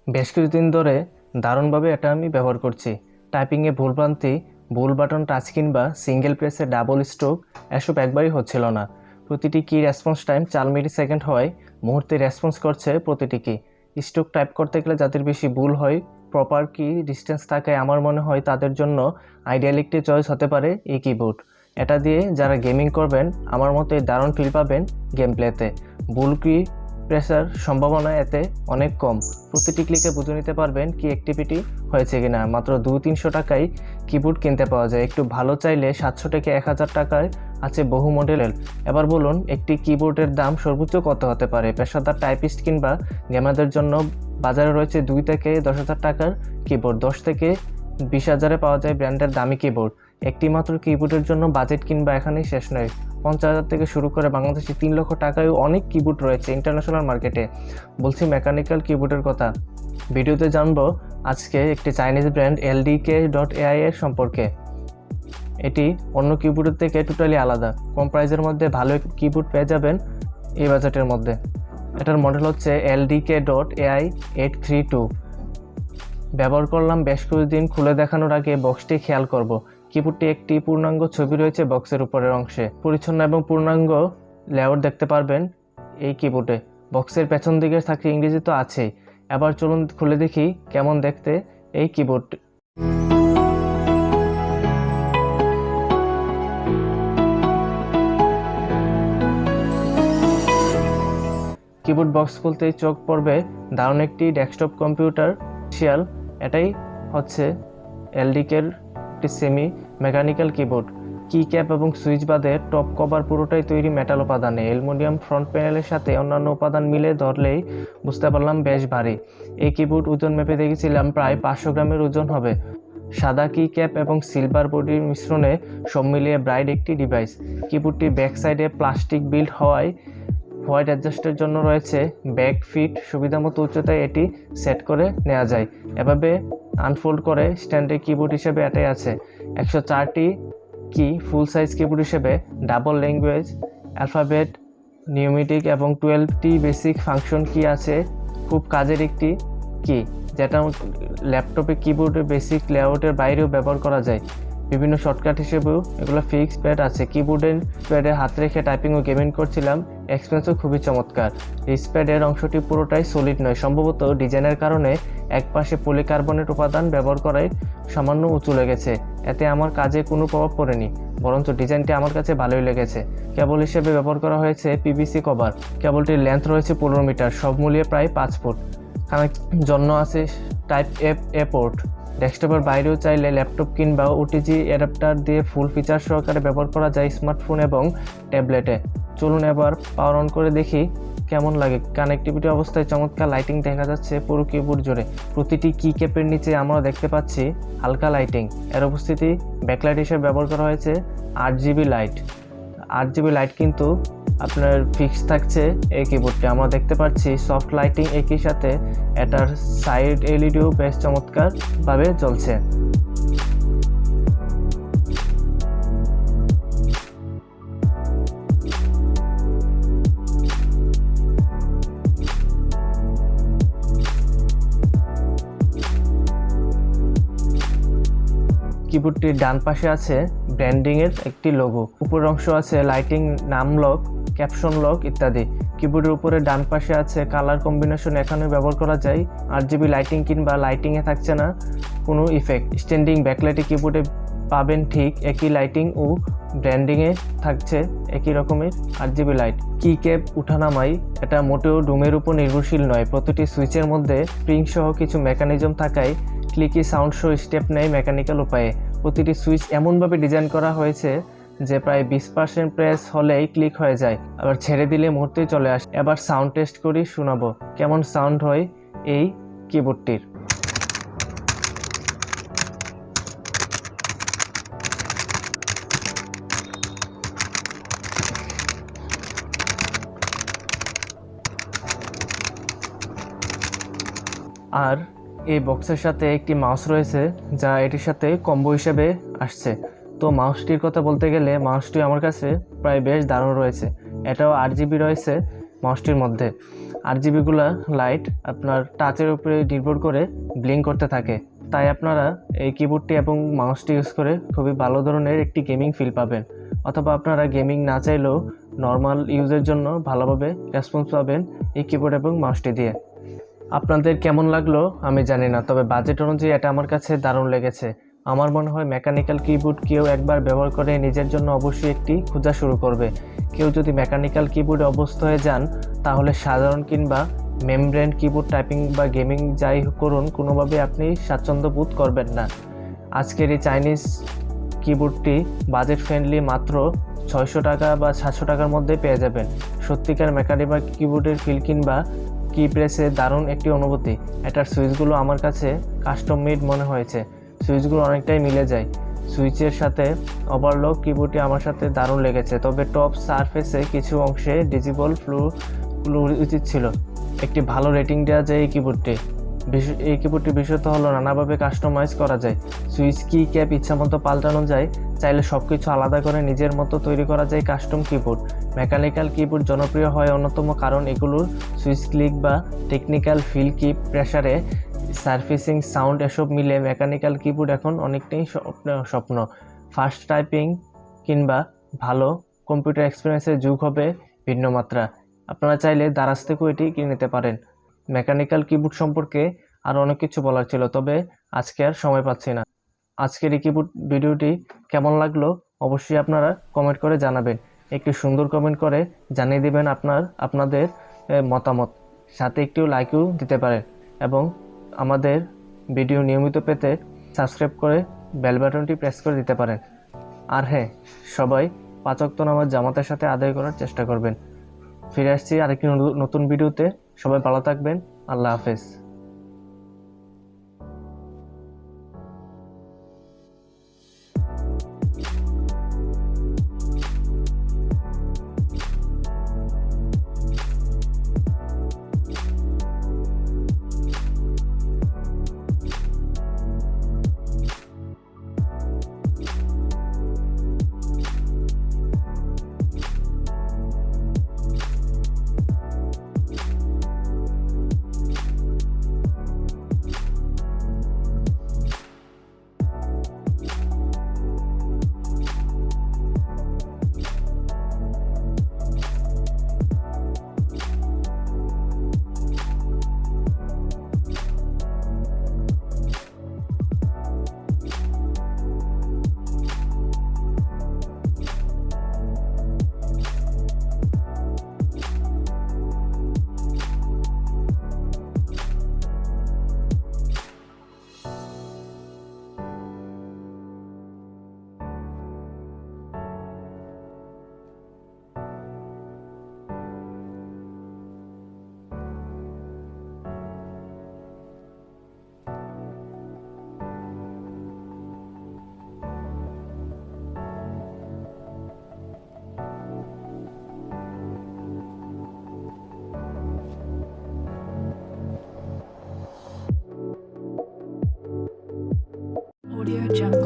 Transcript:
বেশ কিছুদিন ধরে দারুণভাবে এটা আমি ব্যবহার করছি। টাইপিংয়ে ভুলভ্রান্তি, ভুল বাটন টাচ কিংবা সিঙ্গেল প্রেসে ডাবল স্ট্রোক এসব একবারই হচ্ছিল না। প্রতিটি কি রেসপন্স টাইম 4 মিলি সেকেন্ড হয়, মুহূর্তে রেসপন্স করছে প্রতিটি কি। স্ট্রোক টাইপ করতে গেলে যাদের বেশি ভুল হয়, প্রপার কি ডিস্টেন্স থাকে, আমার মনে হয় তাদের জন্য আইডিয়াল একটি চয়েস হতে পারে এই কিবোর্ড। এটা দিয়ে যারা গেমিং করবেন আমার মতে দারুণ ফিল পাবেন গেম প্লেতে। ভুল কি প্রেসার সম্ভাবনা এতে অনেক কম। প্রতিটি ক্লিকে বুঝে নিতে পারবেন কি অ্যাক্টিভিটি হয়েছে কিনা। মাত্র 200-300 টাকায় কিবোর্ড কিনতে পাওয়া যায়। একটু ভালো চাইলে 700 থেকে 1000 টাকায় আছে বহু মডেলের। এবার বলুন, একটি কিবোর্ডের দাম সর্বোচ্চ কত হতে পারে? পেশাদার টাইপিস্ট কিংবা গেমারদের জন্য বাজারে রয়েছে 2 থেকে 10,000 টাকার কিবোর্ড। 10 থেকে 20,000-এ পাওয়া যায় ব্র্যান্ডের দামি কিবোর্ড। একটি মাত্র কিবোর্ডের জন্য বাজেট কিংবা এখানেই শেষ নয়। 50,000 থেকে শুরু করে বাংলাদেশে 3 লক্ষ টাকায়ও অনেক কিবোর্ড রয়েছে ইন্টারন্যাশনাল মার্কেটে। বলছি মেকানিক্যাল কিবোর্ডের কথা। ভিডিওতে জানবো আজকে একটি চাইনিজ ব্র্যান্ড LDK.ai এর সম্পর্কে। এটি অন্য কিবোর্ডের থেকে টোটালি আলাদা। কম প্রাইসের মধ্যে ভালো কিবোর্ড পেয়ে যাবেন এই বাজেটের মধ্যে। এটার মডেল হচ্ছে LDK.ai 832। ব্যবহার করলাম বেশ কিছুদিন। খুলে দেখানোর আগে বক্সটি খেয়াল করব। কিবোর্ডটি একটি পূর্ণাঙ্গ ছবি রয়েছে বক্সের উপরের অংশে। পরিচ্ছন্ন এবং পূর্ণাঙ্গ লেআউট দেখতে পারবেন এই কিবোর্ডে। বক্সের পেছন দিকে থাকে ইংরেজি তো আছেই। এবার চলুন খুলে দেখি কেমন দেখতে এই কিবোর্ডটি। কিবোর্ড বক্স খুলতেই চোখ পড়বে দারুণ একটি ডেস্কটপ কম্পিউটার শিয়াল। এটাই হচ্ছে LDK-এর একটি সেমি মেকানিক্যাল কিবোর্ড। কি ক্যাপ এবং সুইচ বাদে টপ কভার পুরোটাই তৈরি মেটাল উপাদানে। অ্যালুমিনিয়াম ফ্রন্ট প্যানেলের সাথে অন্যান্য উপাদান মিলে ধরলেই বুঝতে পারলাম বেশ ভারী। এই কিবোর্ড ওজন মেপে দেখেছিলাম প্রায় 500 গ্রামের ওজন হবে। সাদা কি ক্যাপ এবং সিলভার বডির মিশ্রণে সব মিলিয়ে ব্রাইট একটি ডিভাইস। কিবোর্ডটি ব্যাক সাইডে প্লাস্টিক বিল্ড হওয়ায় হোয়াইট অ্যাডজাস্টের জন্য রয়েছে ব্যাক ফিট। সুবিধামতো উচ্চতায় এটি সেট করে নেওয়া যায়। এভাবে আনফোল্ড করে স্ট্যান্ডে কিবোর্ড হিসেবে এটাই আছে। 104টি কি ফুল সাইজ কিবোর্ড হিসেবে ডাবল ল্যাঙ্গুয়েজ অ্যালফাবেট, নিউমেটিক এবং 12টি বেসিক ফাংশন কি আছে। খুব কাজের একটি কি, যেটা ল্যাপটপে কিবোর্ডের বেসিক লেআউটের বাইরেও ব্যবহার করা যায়। বিভিন্ন শর্টকাট হিসেবেও এগুলো ফিক্স প্যাড আছে। কিবোর্ডের প্যাডে হাত রেখে টাইপিং ও গেমিং করছিলাম। এক্সপেরিয়েন্সও খুবই চমৎকার। রিচ প্যাডের অংশটি পুরোটাই সলিড নয়। সম্ভবত ডিজাইনের কারণে একপাশে পলিকার্বনেট উপাদান ব্যবহার করায় সামান্য উঁচু লেগেছে। এতে আমার কাজে কোনো প্রভাব পড়েনি, বরঞ্চ ডিজাইনটি আমার কাছে ভালোই লেগেছে। কেবল হিসেবে ব্যবহার করা হয়েছে PVC কভার। কেবলটির লেন্থ রয়েছে 15 মিটার, সব মিলিয়ে প্রায় 5 ফুট। কানেক্টের জন্য আছে টাইপ এ পোর্ট। ডেস্কটপের বাইরেও চাইলে ল্যাপটপ কিংবা OTG অ্যাডাপ্টার দিয়ে ফুল ফিচার সহকারে ব্যবহার করা যায় স্মার্টফোন এবং ট্যাবলেটে। চলুন এবার পাওয়ার অন করে দেখি কেমন লাগে। কানেক্টিভিটি অবস্থায় চমৎকার লাইটিং দেখা যাচ্ছে পুরো কিবোর্ড জুড়ে। প্রতিটি কি ক্যাপের নিচে আমরা দেখতে পাচ্ছি হালকা লাইটিং। এর উপস্থিতি ব্যাকলাইট হিসেবে ব্যবহার করা হয়েছে 8GB লাইট। 8GB লাইট কিন্তু আপনার ফিক্স থাকছে এই কিবোর্ডে। আমরা দেখতে পাচ্ছি সফট লাইটিং, একই সাথে এটার সাইড LEDও বেশ চমৎকারভাবে জ্বলছে। কিবোর্ডটির ডান পাশে আছে ব্র্যান্ডিংয়ের একটি লোগো। উপরের অংশ আছে লাইটিং, নাম লক, ক্যাপশন লক ইত্যাদি। কিবোর্ডের উপরে ডান পাশে আছে কালার কম্বিনেশন। এখানে ব্যবহার করা যায়। 8GB লাইটিং কিংবা লাইটিংয়ে থাকছে না কোনো ইফেক্ট। স্ট্যান্ডিং ব্যাকলাইটে কিবোর্ডে পাবেন ঠিক একই লাইটিং ও ব্র্যান্ডিংয়ে থাকছে একই রকমের 8GB লাইট। কি ক্যাপ উঠানামাই এটা মোটেও ডুমের উপর নির্ভরশীল নয়। প্রতিটি সুইচের মধ্যে স্প্রিং সহ কিছু মেকানিজম থাকায় ক্লিকি সাউন্ড শো স্টেপ নেয় মেকানিক্যাল উপায়ে। প্রতিটি সুইচ এমনভাবে ডিজাইন করা হয়েছে যে প্রায় 20% প্রেস হলেই ক্লিক হয়ে যায়, আবার ছেড়ে দিলে মুহূর্তেই চলে আসে। এবার সাউন্ড টেস্ট করি, শোনাবো কেমন সাউন্ড হয় এই কিবোর্ডটির। আর এই বক্সের সাথে একটি মাউস রয়েছে যা এটির সাথে কম্বো হিসেবে আসছে। তো মাউসটির কথা বলতে গেলে মাউসটি আমার কাছে প্রায় বেশ দারুণ রয়েছে। এটাও 8GB রয়েছে মাউসটির মধ্যে। RGBগুলা লাইট আপনার টাচের উপরে নির্ভর করে ব্লিঙ্ক করতে থাকে। তাই আপনারা এই কিবোর্ডটি এবং মাউসটি ইউজ করে খুবই ভালো ধরনের একটি গেমিং ফিল পাবেন, অথবা আপনারা গেমিং না চাইলেও নর্মাল ইউজের জন্য ভালোভাবে রেসপন্স পাবেন এই কিবোর্ড এবং মাউসটি দিয়ে। আপনাদের কেমন লাগলো আমি জানি না, তবে বাজেট অনুযায়ী এটা আমার কাছে দারুণ লেগেছে। আমার মনে হয় মেকানিক্যাল কিবোর্ড কেউ একবার ব্যবহার করে নিজের জন্য অবশ্যই একটি খোঁজা শুরু করবে। কেউ যদি মেকানিক্যাল কিবোর্ডে অভ্যস্ত হয়ে যান তাহলে সাধারণ কিংবা মেমব্রেন কিবোর্ড টাইপিং বা গেমিং যাই করুন কোনোভাবে আপনি স্বাচ্ছন্দ্য বোধ করবেন না। আজকের এই চাইনিজ কিবোর্ডটি বাজেট ফ্রেন্ডলি, মাত্র 600 টাকা বা 700 টাকার মধ্যে পেয়ে যাবেন। সত্যিকার মেকানিক্যাল কিবোর্ডের ফিল কিংবা কি প্রেসে দারুণ একটি অনুভূতি। এটার সুইচগুলো আমার কাছে কাস্টম মেড মনে হয়েছে, সুইচগুলো অনেকটাই মিলে যায়। সুইচের সাথে ওভারলক কিবোর্ডটি আমার সাথে দারুণ লেগেছে, তবে টপ সারফেসে কিছু অংশে ডিজিবল ফ্লু উচিত ছিল। একটি ভালো রেটিং দেওয়া যায় এই কিবোর্ডটি। এই কিবোর্ডটি বিশেষত হলো নানাভাবে কাস্টমাইজ করা যায়, সুইচ কি ক্যাপ ইচ্ছামতো পাল্টানো যায়, চাইলে সব কিছু আলাদা করে নিজের মতো তৈরি করা যায় কাস্টম কিবোর্ড। মেকানিক্যাল কিবোর্ড জনপ্রিয় হয় অন্যতম কারণ এগুলোর সুইচ ক্লিক বা টেকনিক্যাল ফিল কি প্রেসারে সারফেসিং সাউন্ড এসব মিলে মেকানিক্যাল কিবোর্ড এখন অনেকটাই স্বপ্ন। ফাস্ট টাইপিং কিংবা ভালো কম্পিউটার এক্সপিরিয়েন্সের যুগ হবে ভিন্ন মাত্রা। আপনারা চাইলে দারাজ থেকেও এটি কিনে নিতে পারেন। মেকানিক্যাল কিবোর্ড সম্পর্কে আর অনেক কিছু বলার ছিল, তবে আজকে আর সময় পাচ্ছি না। আজকের এই কিবোর্ড ভিডিওটি কেমন লাগলো অবশ্যই আপনারা কমেন্ট করে জানাবেন। একটি সুন্দর কমেন্ট করে জানিয়ে দেবেন আপনাদের মতামত, সাথে একটু লাইকও দিতে পারেন এবং আমাদের ভিডিও নিয়মিত পেতে সাবস্ক্রাইব করে বেল বাটনটি প্রেস করে দিতে পারেন। আর হ্যাঁ, সবাই 5 ওয়াক্ত নামাজ জামাতের সাথে আদায় করার চেষ্টা করবেন। ফিরে আসছি আরেকটি নতুন ভিডিওতে। সবাই ভালো থাকবেন। আল্লাহ হাফেজ। Audio Jungle.